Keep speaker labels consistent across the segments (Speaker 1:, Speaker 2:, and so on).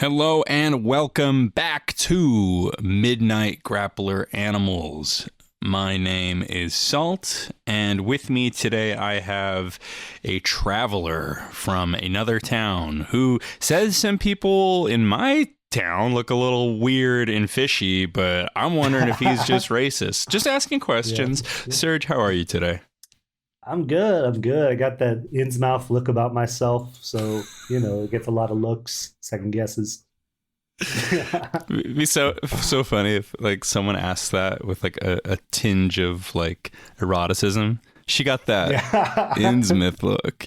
Speaker 1: Hello and welcome back to Midnight Grappler Animals. My name is Salt, and with me today I have a traveler from another town who says some people in my town look a little weird and fishy, but I'm wondering if he's just racist. Just asking questions.
Speaker 2: Yeah.
Speaker 1: Serg, how are you today?
Speaker 2: I'm good. I'm good. I got that Innsmouth look about myself, so it gets a lot of looks, second guesses.
Speaker 1: It'd be so funny if like someone asked that with like a tinge of like eroticism. She got that
Speaker 2: Yeah.
Speaker 1: Innsmouth look,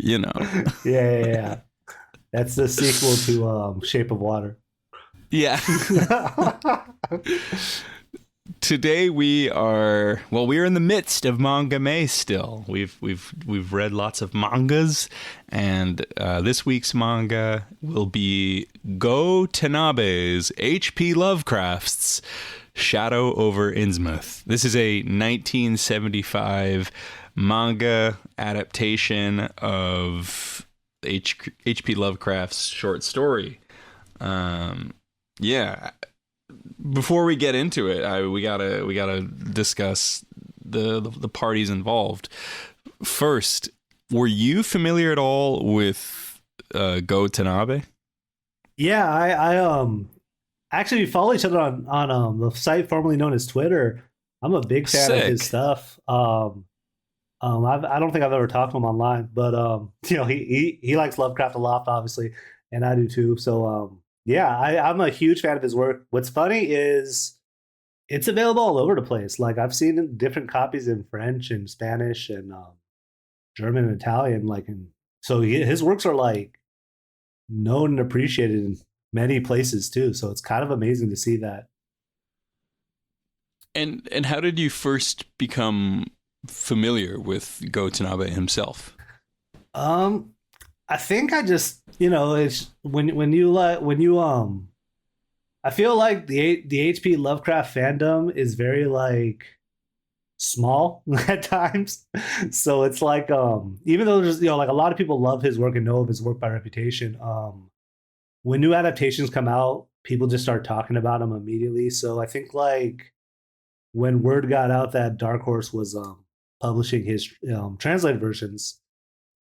Speaker 2: Yeah. That's the sequel to Shape of Water.
Speaker 1: Yeah. Today we're in the midst of manga May still. We've read lots of mangas, and this week's manga will be Gou Tanabe's H.P. Lovecraft's Shadow over Innsmouth. This is a 1975 manga adaptation of H.P. Lovecraft's short story. Yeah. Before we get into it, we gotta discuss the parties involved. First, were you familiar at all with Gou Tanabe?
Speaker 2: Yeah, I actually follow each other on the site formerly known as Twitter. I'm a big fan of his
Speaker 1: Sick.
Speaker 2: stuff. I don't think I've ever talked to him online, but he likes Lovecraft a lot, obviously, and I do too. So yeah, I'm a huge fan of his work. What's funny is it's available all over the place. Like I've seen different copies in French and Spanish and German and Italian. His works are like known and appreciated in many places too. So it's kind of amazing to see that.
Speaker 1: And how did you first become familiar with Gou Tanabe himself?
Speaker 2: Um, I think I just it's when you I feel like the HP Lovecraft fandom is very like small at times. So it's like even though there's like a lot of people love his work and know of his work by reputation, when new adaptations come out, people just start talking about him immediately. So I think like when word got out that Dark Horse was publishing his translated versions,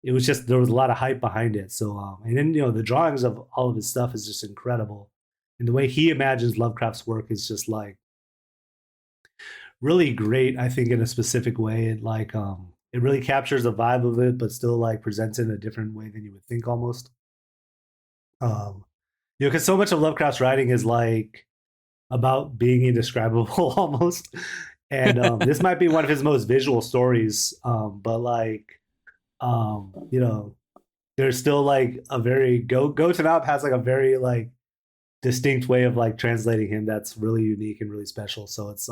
Speaker 2: it was just there was a lot of hype behind it. So and then the drawings of all of his stuff is just incredible, and the way he imagines Lovecraft's work is just like really great. I think in a specific way, it really captures the vibe of it, but still like presents it in a different way than you would think almost. Um, because so much of Lovecraft's writing is like about being indescribable almost, and this might be one of his most visual stories. But like there's still like a very Go Tanab has like a very like distinct way of like translating him that's really unique and really special. So it's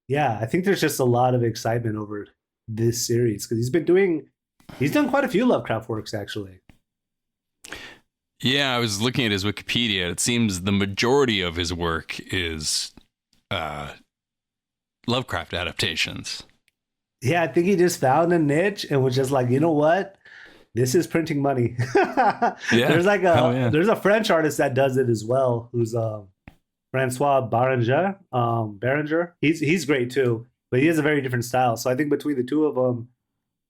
Speaker 2: yeah, I think there's just a lot of excitement over this series because he's done quite a few Lovecraft works actually.
Speaker 1: Yeah, I was looking at his Wikipedia. It seems the majority of his work is Lovecraft adaptations.
Speaker 2: Yeah, I think he just found a niche and was just like, you know what? This is printing money.
Speaker 1: Yeah.
Speaker 2: There's a French artist that does it as well, who's Francois Berenger. He's great too, but he has a very different style. So I think between the two of them,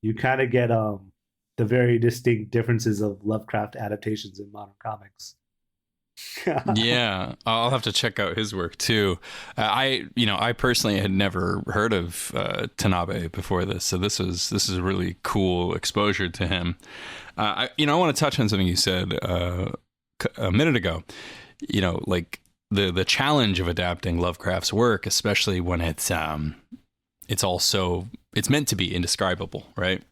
Speaker 2: you kind of get the very distinct differences of Lovecraft adaptations in modern comics.
Speaker 1: Yeah, I'll have to check out his work too. I personally had never heard of Tanabe before this, so this is a really cool exposure to him. I want to touch on something you said a minute ago. Like the challenge of adapting Lovecraft's work, especially when it's meant to be indescribable, right?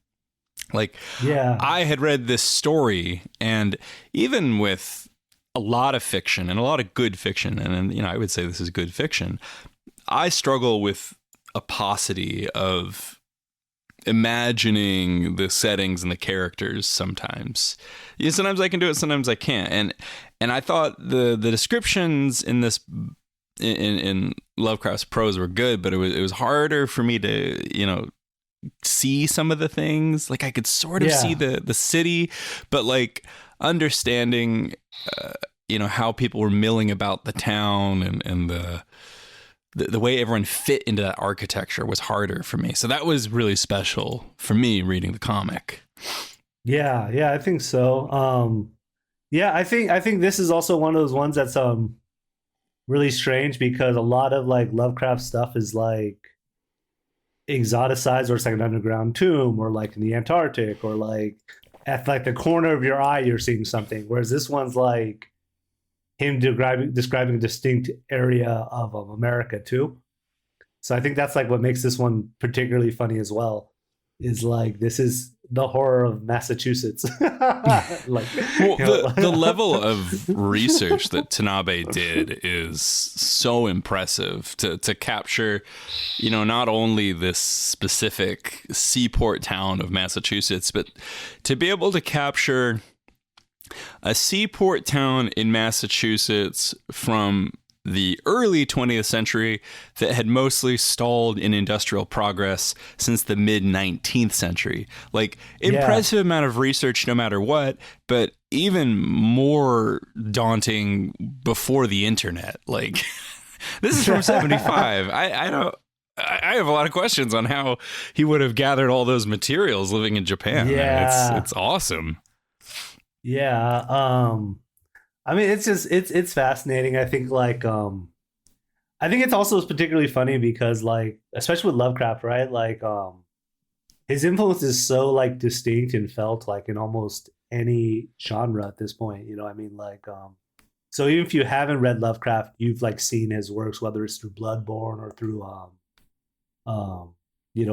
Speaker 1: Like,
Speaker 2: Yeah.
Speaker 1: I had read this story, and even with a lot of fiction and a lot of good fiction, and I would say this is good fiction, I struggle with a paucity of imagining the settings and the characters sometimes. Sometimes I can do it, sometimes I can't. And I thought the descriptions in this in Lovecraft's prose were good, but it was harder for me to, see some of the things. Like I could sort of see the city, but like understanding how people were milling about the town, and the way everyone fit into that architecture was harder for me. So that was really special for me reading the comic.
Speaker 2: Yeah, I think so. Yeah, I think this is also one of those ones that's really strange because a lot of like Lovecraft stuff is like exoticized, or it's like an underground tomb, or like in the Antarctic, or like at like the corner of your eye you're seeing something. Whereas this one's like him describing a distinct area of America too. So I think that's like what makes this one particularly funny as well. Is like this is the horror of Massachusetts. Like,
Speaker 1: well, the level of research that Tanabe did is so impressive to capture, not only this specific seaport town of Massachusetts, but to be able to capture a seaport town in Massachusetts from the early 20th century that had mostly stalled in industrial progress since the mid 19th century. Like, impressive amount of research no matter what, but even more daunting before the internet. Like, this is from 75. I have a lot of questions on how he would have gathered all those materials living in Japan.
Speaker 2: Yeah.
Speaker 1: It's awesome.
Speaker 2: Yeah. I mean, it's fascinating. I think I think it's also particularly funny because like, especially with Lovecraft, right? Like, his influence is so like distinct and felt like in almost any genre at this point. I mean, like, so even if you haven't read Lovecraft, you've like seen his works, whether it's through Bloodborne or through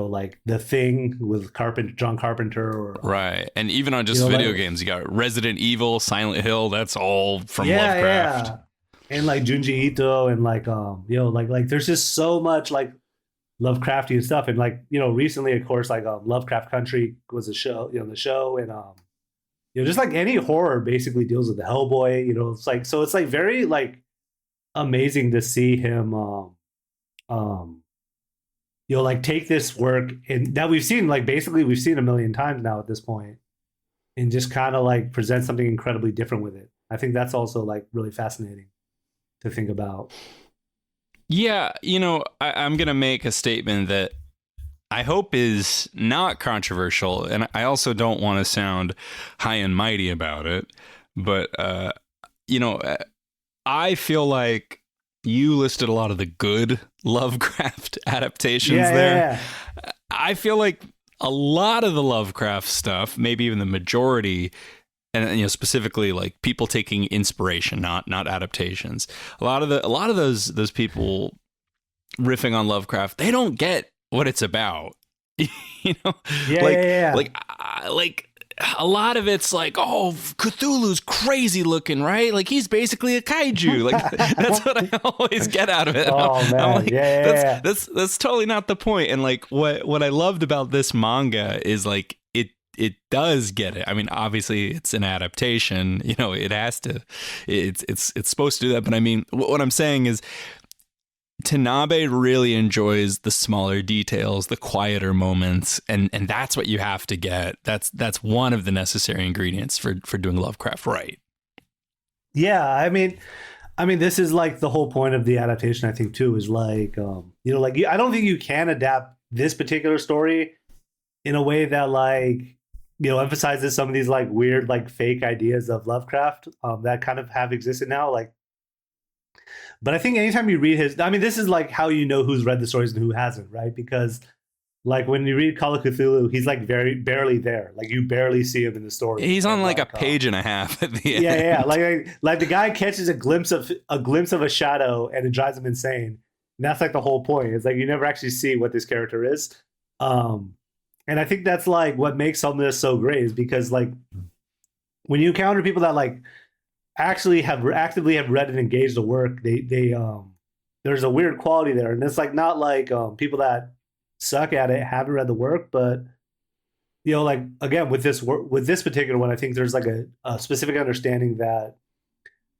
Speaker 2: like The Thing with John Carpenter, or
Speaker 1: right. And even on just video games, you got Resident Evil, Silent Hill. That's all from Lovecraft.
Speaker 2: Yeah. And like Junji Ito, and like like there's just so much like Lovecraftian stuff. And like recently, of course, like Lovecraft Country was a show, the show, and just like any horror basically deals with the Hellboy. It's like, so it's like very like amazing to see him like take this work and that we've seen a million times now at this point, and just kind of like present something incredibly different with it. I think that's also like really fascinating to think about.
Speaker 1: Yeah, I'm going to make a statement that I hope is not controversial, and I also don't want to sound high and mighty about it, but I feel like you listed a lot of the good Lovecraft adaptations there. Yeah. I feel like a lot of the Lovecraft stuff, maybe even the majority, and specifically like people taking inspiration, not adaptations. A lot of those people riffing on Lovecraft, they don't get what it's about. Like a lot of it's like, oh, Cthulhu's crazy looking, right? Like he's basically a kaiju. Like that's what I always get out of it.
Speaker 2: Oh man,
Speaker 1: I'm like, that's totally not the point. And like what I loved about this manga is like it does get it. I mean, obviously it's an adaptation. It has to. It's supposed to do that. But I mean, what I'm saying is, Tanabe really enjoys the smaller details, the quieter moments, and that's what you have to get. That's one of the necessary ingredients for doing Lovecraft right.
Speaker 2: Yeah, I mean, this is like the whole point of the adaptation, I think, too, is like, like I don't think you can adapt this particular story in a way that like, emphasizes some of these like weird like fake ideas of Lovecraft that kind of have existed now, like. But I think anytime you read this is like how who's read the stories and who hasn't, right? Because like when you read Call of Cthulhu, he's like very barely there. Like you barely see him in the story.
Speaker 1: He's on like a page and a half at the end.
Speaker 2: Yeah. Like the guy catches a glimpse of a shadow and it drives him insane. And that's like the whole point. It's like you never actually see what this character is. And I think that's like what makes some of this so great, is because like when you encounter people that like actively have read and engaged the work, they there's a weird quality there, and it's like not like people that suck at it haven't read the work, but like again with this particular one, I think there's like a specific understanding that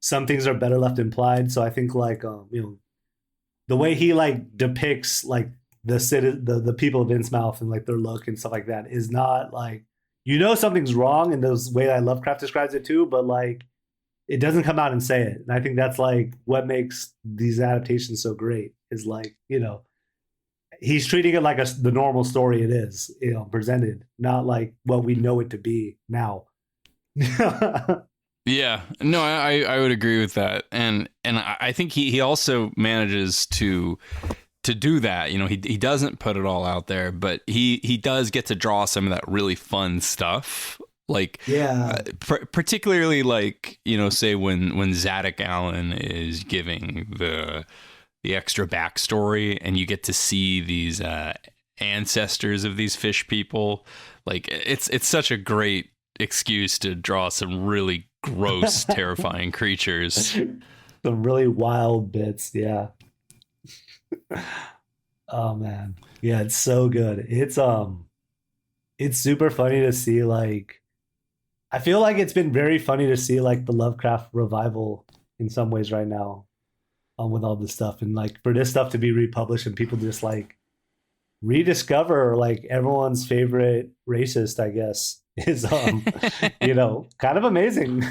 Speaker 2: some things are better left implied. So I think like the way he like depicts like the people of Innsmouth and like their look and stuff like that is not like something's wrong in the way that Lovecraft describes it too, but like it doesn't come out and say it. And I think that's like what makes these adaptations so great is like, he's treating it like the normal story it is, presented, not like what we know it to be now.
Speaker 1: Yeah, no, I would agree with that, and I think he also manages to do that. He doesn't put it all out there, but he does get to draw some of that really fun stuff. Like,
Speaker 2: yeah,
Speaker 1: particularly like, say when Zadok Allen is giving the extra backstory, and you get to see these ancestors of these fish people. Like, it's such a great excuse to draw some really gross, terrifying creatures.
Speaker 2: Some really wild bits, yeah. Oh man, yeah, it's so good. It's super funny to see. Like, I feel like it's been very funny to see like the Lovecraft revival in some ways right now, with all this stuff, and like for this stuff to be republished and people just like rediscover like everyone's favorite racist, I guess, is kind of amazing.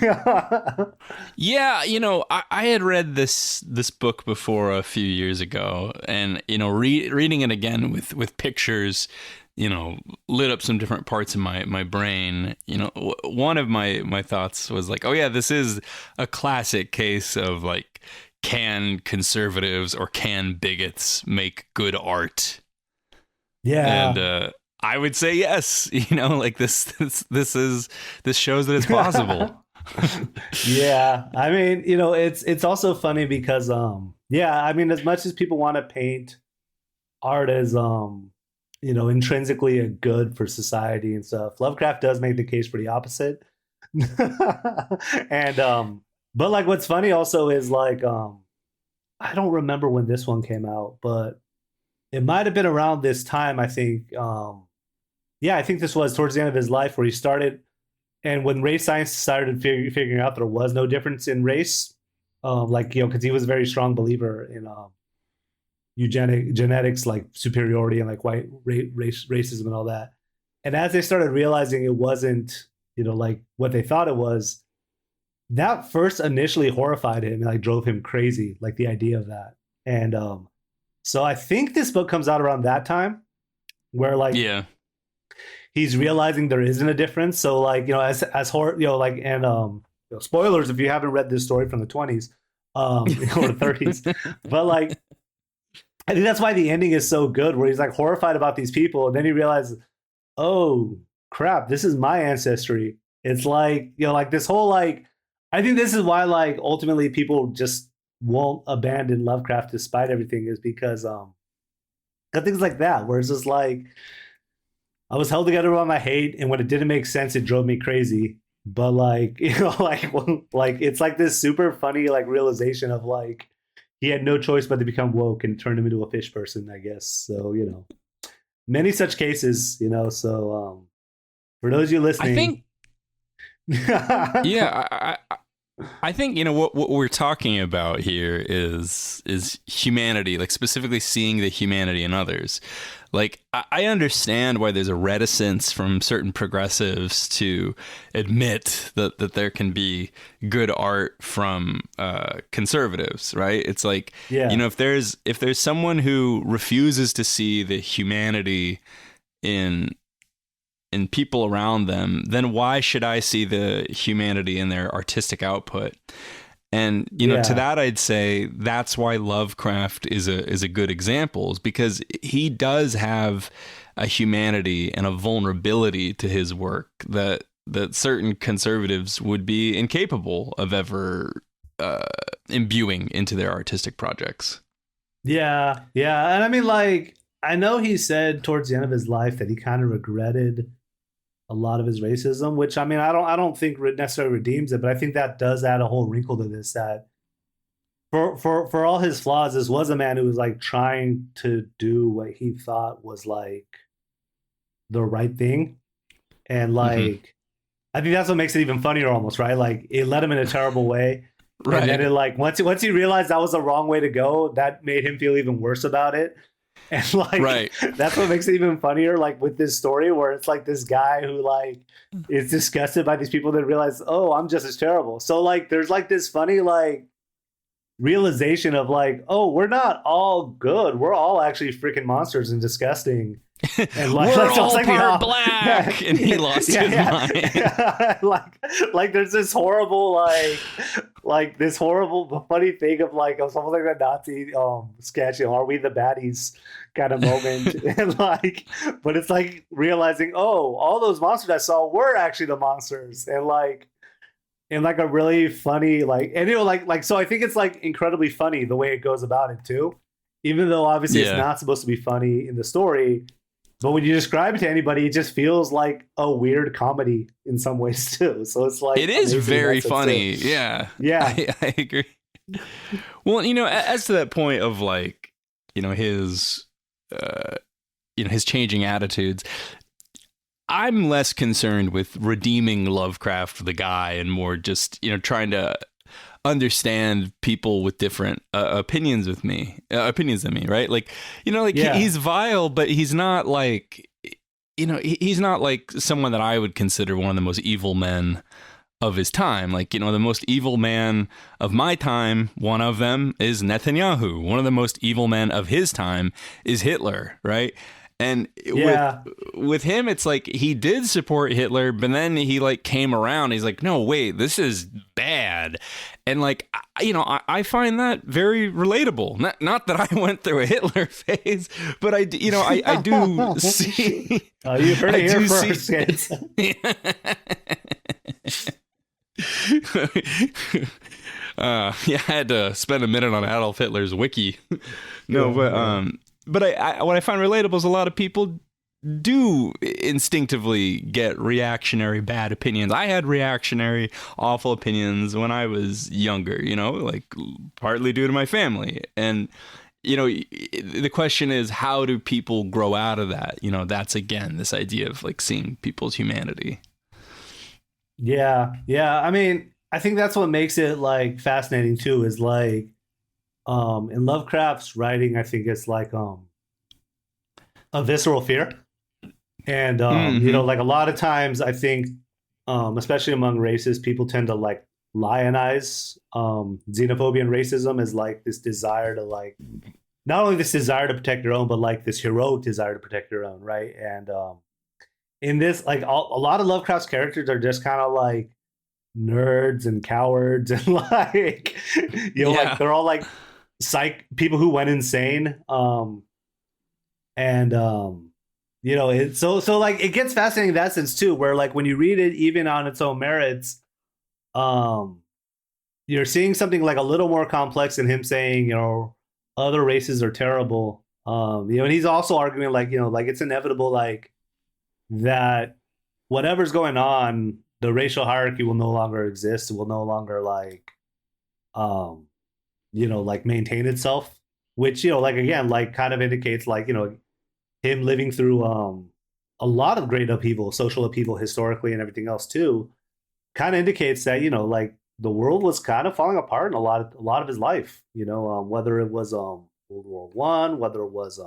Speaker 1: Yeah, I had read this book before a few years ago, and reading it again with pictures, lit up some different parts of my brain. One of my thoughts was like, oh yeah, this is a classic case of like, can conservatives or can bigots make good art?
Speaker 2: Yeah.
Speaker 1: And I would say yes. Like this shows that it's possible.
Speaker 2: Yeah, I mean, it's also funny because yeah, I mean, as much as people want to paint art as intrinsically a good for society and stuff, Lovecraft does make the case for the opposite. And but like what's funny also is like I don't remember when this one came out, but it might have been around this time, I think. Yeah, I think this was towards the end of his life where he started, and when race science started figuring out there was no difference in race, because he was a very strong believer in genetics, like superiority and like white racism and all that. And as they started realizing it wasn't, like what they thought it was, that first initially horrified him and like drove him crazy, like the idea of that. And so I think this book comes out around that time, where like he's realizing there isn't a difference. So like as horror, like, and spoilers if you haven't read this story from the 20s or the 30s, but like I think that's why the ending is so good, where he's like horrified about these people, and then he realizes, oh crap, this is my ancestry. It's like like this whole like, I think this is why like ultimately people just won't abandon Lovecraft despite everything, is because got things like that where it's just like I was held together by my hate, and when it didn't make sense, it drove me crazy. But like like it's like this super funny like realization of like he had no choice but to become woke and turn him into a fish person, I guess. So many such cases. So for those of you listening,
Speaker 1: I think yeah, I think what we're talking about here is humanity, like specifically seeing the humanity in others. Like I understand why there's a reticence from certain progressives to admit that there can be good art from conservatives, right? It's like, if there's someone who refuses to see the humanity in people around them, then why should I see the humanity in their artistic output? And to that I'd say that's why Lovecraft is a good example, is because he does have a humanity and a vulnerability to his work that certain conservatives would be incapable of ever imbuing into their artistic projects. Yeah.
Speaker 2: And I mean, like, I know he said towards the end of his life that he kind of regretted a lot of his racism, which I mean, I don't think necessarily redeems it, but I think that does add a whole wrinkle to this, that for all his flaws, this was a man who was like trying to do what he thought was like the right thing. And like, I think that's what makes it even funnier almost, right? Like it led him in a terrible way. Right. And then it like, once he realized that was the wrong way to go, that made him feel even worse about it. And like
Speaker 1: Right.
Speaker 2: that's what makes it even funnier, like with this story where it's like this guy who like is disgusted by these people that realize, oh, I'm just as terrible. So like there's like this funny like realization of like, oh, we're not all good. We're all actually freaking monsters and disgusting. And like,
Speaker 1: We're
Speaker 2: like, so
Speaker 1: all
Speaker 2: it's like
Speaker 1: part black, and he lost his mind.
Speaker 2: like there's this horrible like this horrible funny thing of like of something like the Nazi sketch, you know, are we the baddies kind of moment. And like, but it's like realizing, oh, all those monsters I saw were actually the monsters. And like in like a really funny like, and you know, like so I think it's like incredibly funny the way it goes about it too, even though obviously it's not supposed to be funny in the story. But when you describe it to anybody, it just feels like a weird comedy in some ways too. So it's like
Speaker 1: it is very funny. Yeah, I agree. Well, you know, as to that point of like, you know, his changing attitudes, I'm less concerned with redeeming Lovecraft the guy and more just, you know, trying to understand people with different opinions than me, right? Like, you know, like he's vile, but he's not like, you know, he's not like someone that I would consider one of the most evil men of his time. Like, you know, the most evil man of my time, one of them is Netanyahu. One of the most evil men of his time is Hitler, right? And with him, it's like he did support Hitler, but then he like came around. He's like, no, wait, this is bad. And like, you know, I find that very relatable. Not that I went through a Hitler phase, but I do see.
Speaker 2: You heard it here first, kids.
Speaker 1: I had to spend a minute on Adolf Hitler's wiki. But what I find relatable is a lot of people do instinctively get reactionary bad opinions. I had reactionary awful opinions when I was younger, you know, like partly due to my family. And, you know, the question is, how do people grow out of that? You know, that's again, this idea of like seeing people's humanity.
Speaker 2: Yeah. I mean, I think that's what makes it like fascinating too, is like, in Lovecraft's writing, I think it's like a visceral fear. And you know, like a lot of times I think especially among races, people tend to like lionize xenophobia and racism as like this desire to like, not only this desire to protect your own, but like this heroic desire to protect your own, right? And in this, like a lot of Lovecraft's characters are just kind of like nerds and cowards and like, you know, like they're all like people who went insane. You know, it's so like it gets fascinating in that sense too, where like when you read it even on its own merits, you're seeing something like a little more complex than him saying, you know, other races are terrible. You know, and he's also arguing like, you know, like it's inevitable like that whatever's going on, the racial hierarchy will no longer exist. It will no longer like you know, like maintain itself, which, you know, like again, like kind of indicates like, you know, him living through a lot of great upheaval, social upheaval historically and everything else too, kind of indicates that, you know, like the world was kind of falling apart in a lot of his life, you know, whether it was World War I, whether it was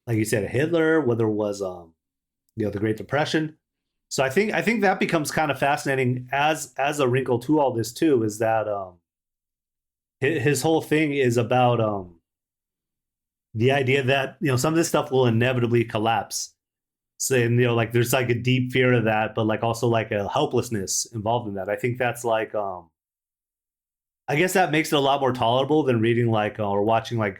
Speaker 2: like you said, Hitler, whether it was you know, the Great Depression. So I think that becomes kind of fascinating as a wrinkle to all this too, is that his whole thing is about the idea that, you know, some of this stuff will inevitably collapse. So, and, you know, like there's like a deep fear of that, but like also like a helplessness involved in that. I think that's like, I guess that makes it a lot more tolerable than reading like or watching like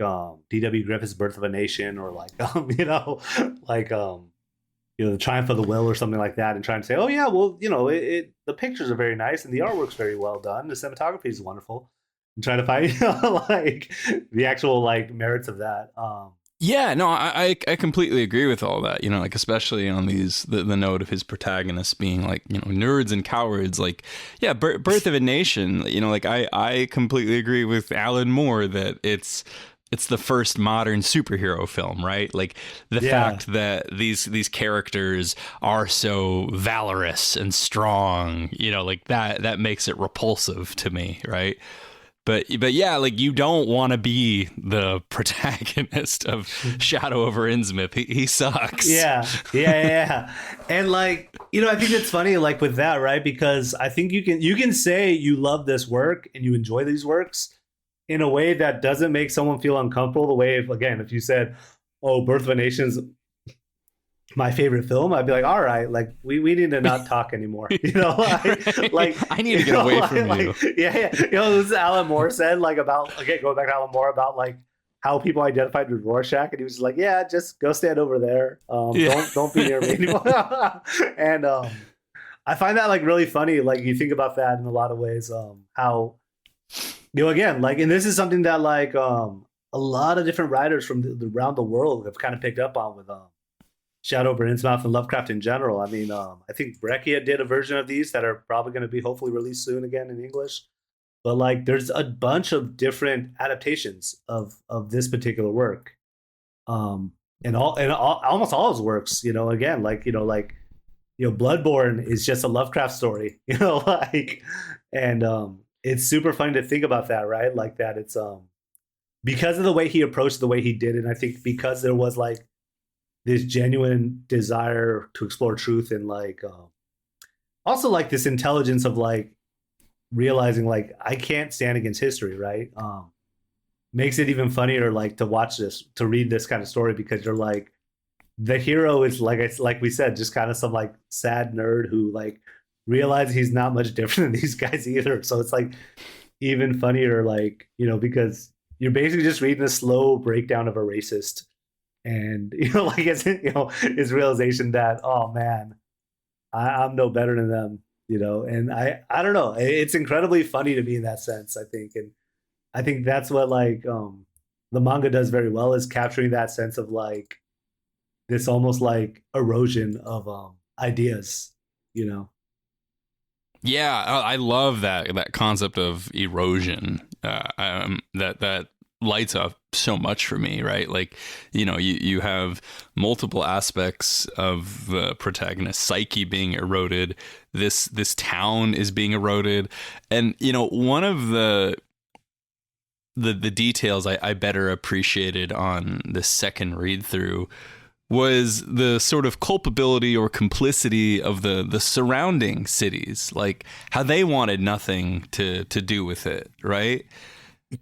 Speaker 2: D.W. Griffith's Birth of a Nation, or like you know, like you know, The Triumph of the Will or something like that, and trying to say, oh yeah, well, you know, the pictures are very nice and the artwork's very well done, the cinematography is wonderful, and trying to find, you know, like the actual like merits of that.
Speaker 1: Yeah, no, I completely agree with all that, you know, like especially on the note of his protagonists being like, you know, nerds and cowards, like, yeah, Birth of a Nation, you know, like I completely agree with Alan Moore that it's the first modern superhero film, right? Like the fact that these characters are so valorous and strong, you know, like that makes it repulsive to me, right? But yeah, like you don't want to be the protagonist of Shadow over Innsmouth. He sucks.
Speaker 2: Yeah. And like, I think it's funny like with that, right? Because I think you can say you love this work and you enjoy these works in a way that doesn't make someone feel uncomfortable. The way, if you said, "Oh, Birth of a Nation's my favorite film," I'd be like, all right, like we need to not talk anymore. Like
Speaker 1: I need to get away from you.
Speaker 2: Yeah. This is Alan Moore said like about, again, going back to Alan Moore about like how people identified with Rorschach, and he was just like, yeah, just go stand over there. Don't be near me anymore. And I find that like really funny. Like you think about that in a lot of ways. How again, like, and this is something that like a lot of different writers from around the world have kind of picked up on with Shadow over Innsmouth and Lovecraft in general. I mean, I think Breccia did a version of these that are probably going to be hopefully released soon again in English. But like, there's a bunch of different adaptations of this particular work, and almost all his works. Again, like Bloodborne is just a Lovecraft story. And it's super funny to think about that, right? Like that, it's because of the way he approached the way he did it. And I think because there was like this genuine desire to explore truth and like also like this intelligence of like realizing like I can't stand against history, right? Makes it even funnier like to read this kind of story, because you're like, the hero is like we said, just kind of some like sad nerd who like realizes he's not much different than these guys either. So it's like even funnier, like, because you're basically just reading a slow breakdown of a racist. And like his realization that, oh man, I'm no better than them, and I don't know, it's incredibly funny to me in that sense, I think. And I think that's what like the manga does very well, is capturing that sense of like this almost like erosion of ideas.
Speaker 1: Yeah, I love that concept of erosion. That lights up so much for me, right? Like, you have multiple aspects of the protagonist's psyche being eroded. This town is being eroded, and one of the details I better appreciated on the second read through was the sort of culpability or complicity of the surrounding cities, like how they wanted nothing to do with it, right?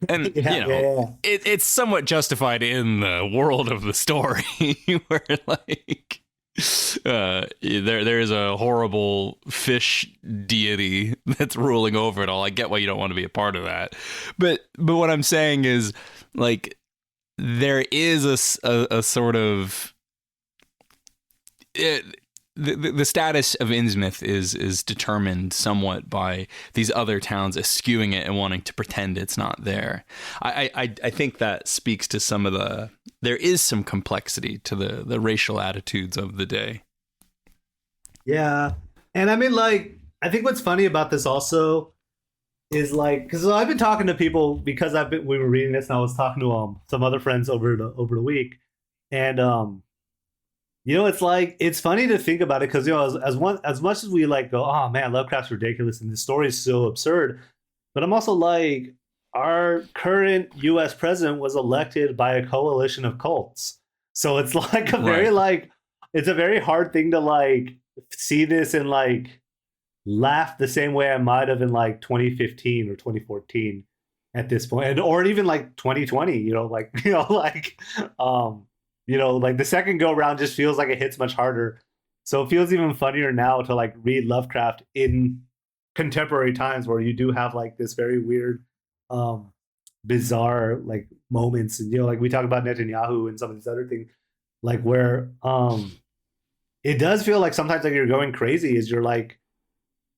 Speaker 1: And it's somewhat justified in the world of the story, where like there is a horrible fish deity that's ruling over it all. I get why you don't want to be a part of that, but what I'm saying is like there is a sort of the status of Innsmouth is determined somewhat by these other towns eschewing it and wanting to pretend it's not there. I think that speaks to some of there is some complexity to the racial attitudes of the day.
Speaker 2: Yeah. And I mean, like, I think what's funny about this also is like, because I've been talking to people, because we were reading this, and I was talking to some other friends over the week, and it's like, it's funny to think about it, because as much as we like go, oh man, Lovecraft's ridiculous and the story is so absurd, but I'm also like, our current U.S. president was elected by a coalition of cults, so it's like a very like, it's a very hard thing to like see this and like laugh the same way I might have in like 2015 or 2014 at this point, or even like 2020. Like the second go round just feels like it hits much harder. So it feels even funnier now to like read Lovecraft in contemporary times, where you do have like this very weird, bizarre like moments. And, like we talk about Netanyahu and some of these other things, like where it does feel like sometimes like you're going crazy as you're like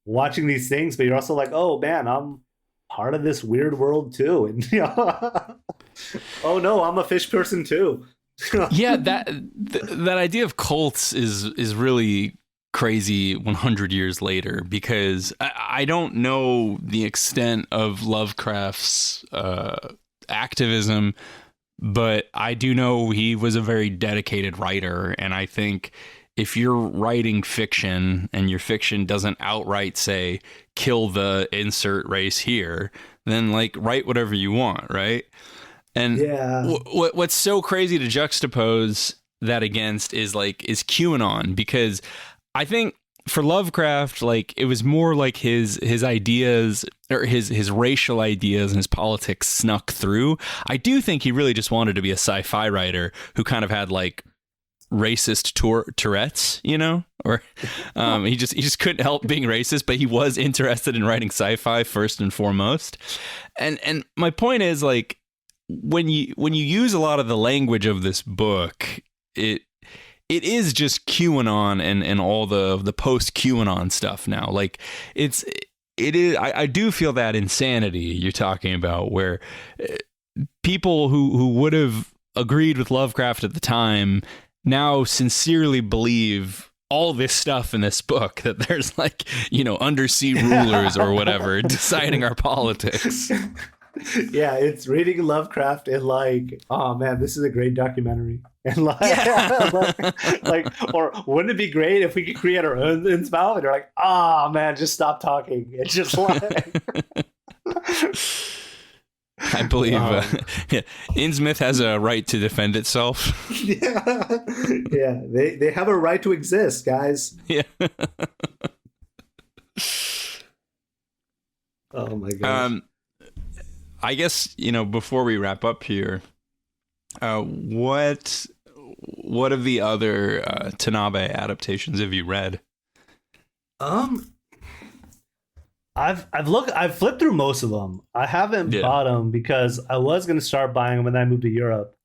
Speaker 2: watching these things, but you're also like, oh man, I'm part of this weird world too. And, oh no, I'm a fish person too.
Speaker 1: Yeah, that idea of cults is really crazy 100 years later, because I don't know the extent of Lovecraft's activism, but I do know he was a very dedicated writer, and I think if you're writing fiction and your fiction doesn't outright say kill the insert race here, then like write whatever you want, right? And
Speaker 2: Yeah.
Speaker 1: what's so crazy to juxtapose that against is QAnon, because I think for Lovecraft, like it was more like his ideas, or his racial ideas and his politics snuck through. I do think he really just wanted to be a sci-fi writer who kind of had like racist Tourette's, you know, or he just couldn't help being racist, but he was interested in writing sci-fi first and foremost. And my point is, like, when you use a lot of the language of this book, it is just QAnon and all the post QAnon stuff now. Like it is. I do feel that insanity you're talking about, where people who would have agreed with Lovecraft at the time now sincerely believe all this stuff in this book, that there's like, you know, undersea rulers or whatever deciding our politics.
Speaker 2: Yeah, it's reading Lovecraft and like, oh man, this is a great documentary. And like, or wouldn't it be great if we could create our own Innsmouth? And you're like, oh man, just stop talking. It's just like
Speaker 1: I believe Innsmouth has a right to defend itself.
Speaker 2: Yeah, they have a right to exist, guys.
Speaker 1: Yeah.
Speaker 2: Oh my god.
Speaker 1: I guess, you know, before we wrap up here, what of the other Tanabe adaptations have you read?
Speaker 2: I've flipped through most of them. I haven't bought them because I was going to start buying them when I moved to Europe.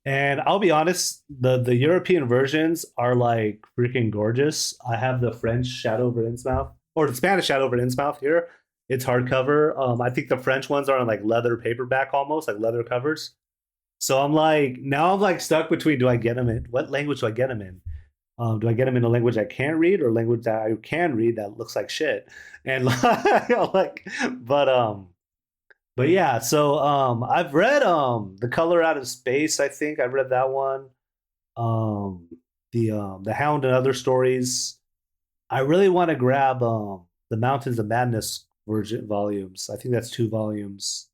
Speaker 2: And I'll be honest, the European versions are like freaking gorgeous. I have the French Shadow over Innsmouth, or the Spanish Shadow over Innsmouth here. It's hardcover. I think the French ones are on like leather paperback, almost like leather covers. So I'm like stuck between, do I get them in? What language do I get them in? Do I get them in a language I can't read, or a language that I can read that looks like shit? And but yeah. So I've read The Color Out of Space. I think I've read that one. The Hound and Other Stories. I really want to grab the Mountains of Madness volumes. I think that's 2 volumes.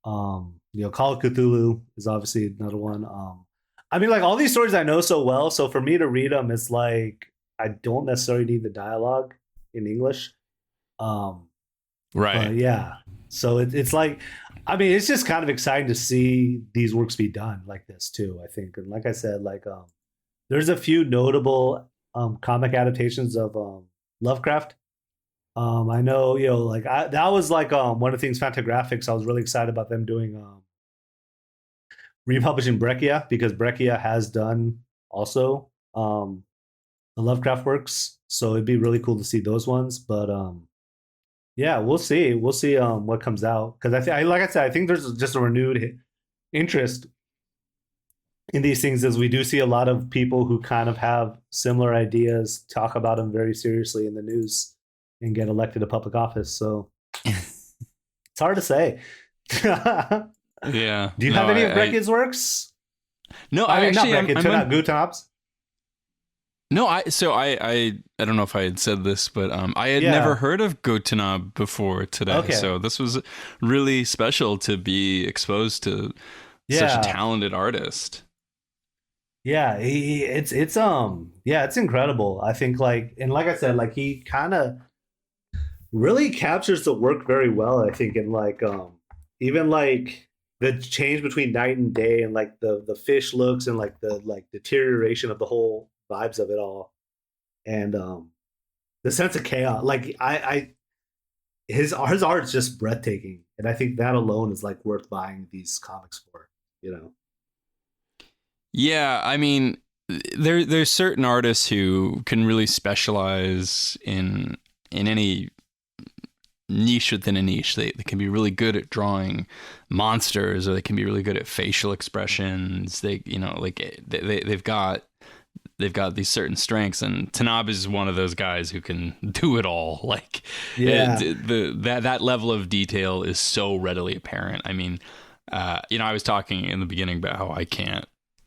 Speaker 2: Call of Cthulhu is obviously another one. I mean, like all these stories I know so well, so for me to read them, it's like I don't necessarily need the dialogue in English.
Speaker 1: Right.
Speaker 2: Yeah. So it's like, I mean, it's just kind of exciting to see these works be done like this too, I think. And like I said, like there's a few notable comic adaptations of Lovecraft. I know, that was like one of the things Fantagraphics, I was really excited about them doing republishing Brechia, because Brechia has done also the Lovecraft works. So it'd be really cool to see those ones. But yeah, we'll see what comes out, because like I said, I think there's just a renewed interest in these things, as we do see a lot of people who kind of have similar ideas talk about them very seriously in the news and get elected to public office. So it's hard to say.
Speaker 1: Yeah.
Speaker 2: Do you have any of Brechia's works?
Speaker 1: No,
Speaker 2: I mean,
Speaker 1: actually,
Speaker 2: not Brechia, Gou Tanabe's.
Speaker 1: No, I don't know if I had said this, but I had never heard of Gou Tanabe before today. Okay. So this was really special to be exposed to such a talented artist.
Speaker 2: Yeah, it's incredible. I think like I said, like he kind of really captures the work very well, I think, and like even like the change between night and day, and like the fish looks, and like the deterioration of the whole vibes of it all, and the sense of chaos. Like his art's just breathtaking, and I think that alone is like worth buying these comics for,
Speaker 1: Yeah, I mean, there's certain artists who can really specialize in any niche within a niche. They can be really good at drawing monsters, or they can be really good at facial expressions. They've got these certain strengths, and Tanabe is one of those guys who can do it all. Like, that level of detail is so readily apparent. I mean, I was talking in the beginning about how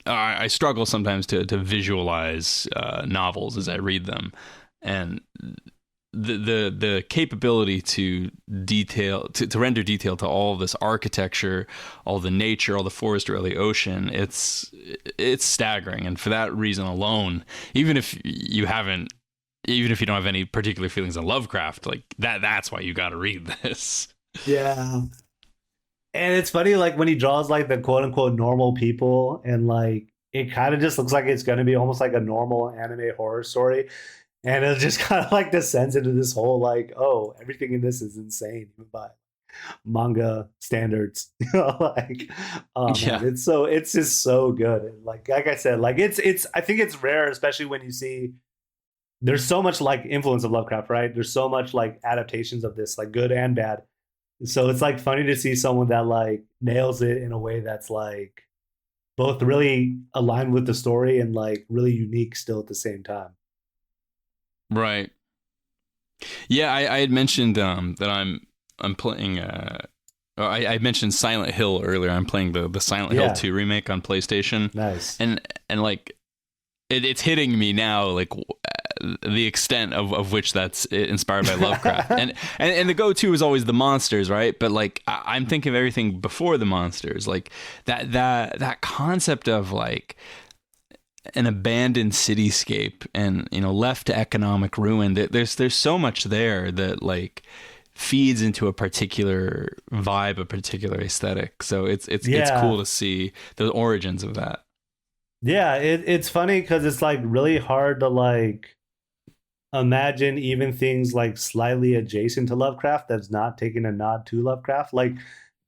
Speaker 1: I struggle sometimes to visualize novels as I read them, and the capability to detail to render detail to all of this architecture, all the nature, all the forestry, all the ocean, it's staggering. And for that reason alone, even if you don't have any particular feelings on Lovecraft, like that's why you got to read this.
Speaker 2: Yeah. And it's funny, like when he draws like the quote unquote normal people, and like it kind of just looks like it's going to be almost like a normal anime horror story. And it just kind of like descends into this whole like, oh, everything in this is insane even by manga standards. Like,
Speaker 1: Yeah.
Speaker 2: man, it's just so good. And like I said, like it's I think it's rare, especially when you see there's so much like influence of Lovecraft, right? There's so much like adaptations of this, like good and bad. So it's like funny to see someone that like nails it in a way that's like both really aligned with the story and like really unique still at the same time.
Speaker 1: Right. Yeah, I had mentioned that I'm playing. I mentioned Silent Hill earlier. I'm playing the Silent Hill 2 remake on PlayStation.
Speaker 2: Nice.
Speaker 1: And like it's hitting me now, like the extent of which that's inspired by Lovecraft. and the go-to is always the monsters, right? But like I'm thinking of everything before the monsters, like that concept of like an abandoned cityscape and, you know, left to economic ruin. There's so much there that like feeds into a particular vibe, a particular aesthetic. So it's cool to see the origins of that.
Speaker 2: Yeah, it's funny because it's like really hard to like imagine even things like slightly adjacent to Lovecraft that's not taking a nod to Lovecraft. Like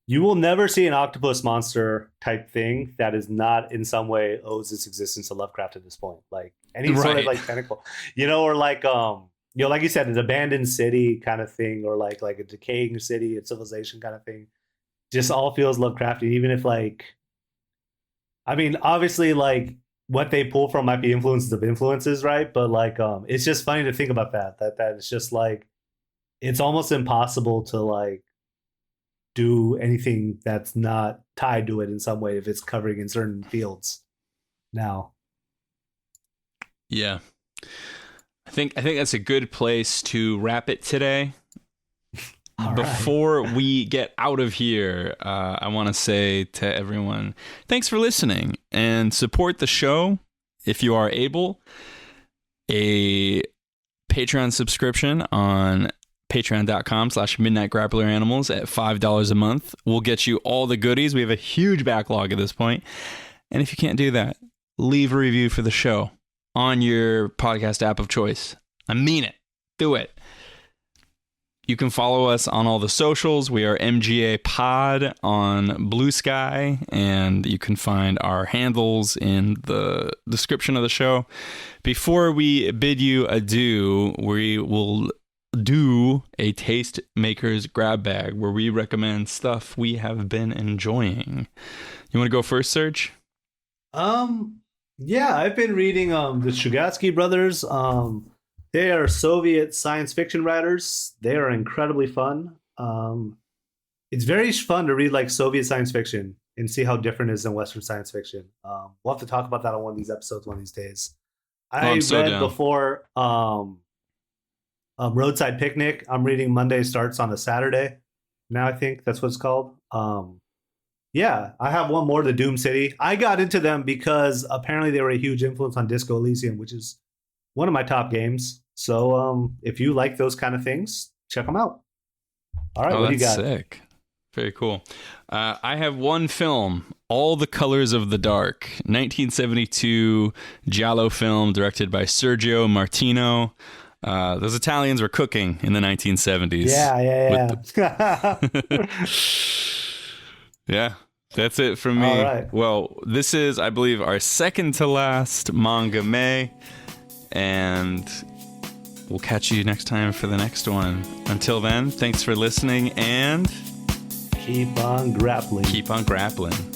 Speaker 2: you will never see an octopus monster type thing that is not in some way owes its existence to Lovecraft at this point. Like any sort of like tentacle, you know, or like you know, like you said, an abandoned city kind of thing, or like a decaying city, a civilization kind of thing. Just all feels Lovecraftian, even if like, I mean, obviously like what they pull from might be influences of influences, right? But like it's just funny to think about that it's just like it's almost impossible to like do anything that's not tied to it in some way if it's covering in certain fields now.
Speaker 1: Yeah. I think that's a good place to wrap it today. Before we get out of here, I want to say to everyone, thanks for listening, and support the show if you are able. A Patreon subscription on patreon.com/midnightgrappleranimals at $5 a month will get you all the goodies. We have a huge backlog at this point. And if you can't do that, leave a review for the show on your podcast app of choice. I mean it. Do it. You can follow us on all the socials. We are MGA Pod on Bluesky, and you can find our handles in the description of the show. Before we bid you adieu, we will do a Taste Maker's Grab Bag where we recommend stuff we have been enjoying. You want to go first, Serg?
Speaker 2: Yeah, I've been reading the Strugatsky brothers. They are Soviet science fiction writers. They are incredibly fun. It's very fun to read like Soviet science fiction and see how different it is than Western science fiction. We'll have to talk about that on one of these episodes one of these days. I read before Roadside Picnic. I'm reading Monday Starts on a Saturday. Now I think that's what it's called. Yeah, I have one more, The Doom City. I got into them because apparently they were a huge influence on Disco Elysium, which is one of my top games. So if you like those kind of things, check them out. All right, what do you got?
Speaker 1: Sick. Very cool. I have one film, All the Colors of the Dark, 1972 giallo film directed by Sergio Martino. Those Italians were cooking in the 1970s.
Speaker 2: Yeah.
Speaker 1: Yeah, that's it from me.
Speaker 2: All right.
Speaker 1: Well, this is, I believe, our second to last Manga May, and we'll catch you next time for the next one. Until then, thanks for listening, and
Speaker 2: keep on grappling.
Speaker 1: Keep on grappling.